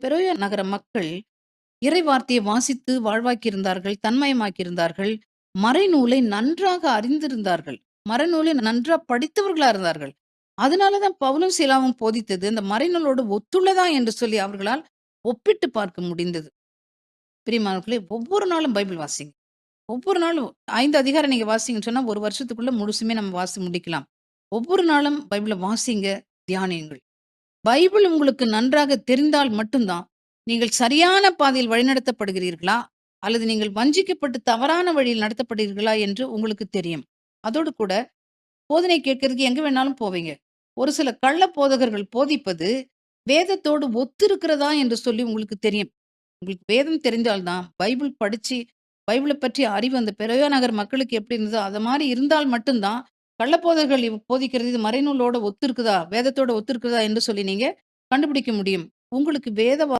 Berea நகர மக்கள் இறை வார்த்தையை வாசித்து வாழ்வாக்கியிருந்தார்கள், தன்மயமாக்கியிருந்தார்கள். மறைநூலை நன்றாக அறிந்திருந்தார்கள். மறைநூலை நன்றா படித்தவர்களா இருந்தார்கள். அதனால தான் பவுலும் சீலாவும் போதித்தது, அந்த மறைநூலோடு ஒத்துள்ளதா என்று சொல்லி அவர்களால் ஒப்பிட்டு பார்க்க முடிந்தது. பிரியமானவர்களே, ஒவ்வொரு நாளும் பைபிள் வாசிங்க. ஒவ்வொரு நாளும் 5 அதிகாரம் நீங்க வாசிங்கன்னு சொன்னா, 1 வருஷத்துக்குள்ள முழுசுமே நம்ம வாசி முடிக்கலாம். ஒவ்வொரு நாளும் பைபிள வாசிங்க, தியானியுங்கள். பைபிள் உங்களுக்கு நன்றாக தெரிந்தால் மட்டும் தான், நீங்கள் சரியான பாதையில் வழிநடத்தப்படுகிறீர்களா? அல்லது நீங்கள் வஞ்சிக்கப்பட்டு தவறான வழியில் நடத்தப்படுகிறீர்களா என்று உங்களுக்கு தெரியும். அதோடு கூட போதனை கேட்கறதுக்கு எங்க வேணாலும் போவீங்க. ஒரு சில கள்ள போதகர்கள் போதிப்பது, வேதத்தோடு ஒத்திருக்கிறதா என்று சொல்லி உங்களுக்கு தெரியும். உங்களுக்கு வேதம் தெரிந்தால் தான், பைபிள் படிச்சு, பைபிள பற்றிய அறிவு அந்த பெரோயா நகர் மக்களுக்கு எப்படி இருந்ததோ, அது மாரி இருந்தால் மட்டும் தான், கள்ளப்போதகர்கள் போதிக்கிறது இது மறைநூலோட ஒத்திருக்குதா? வேதத்தோட ஒத்திருக்குதா? என்று சொல்லி நீங்க கண்டுபிடிக்க முடியும். உங்களுக்கு வேத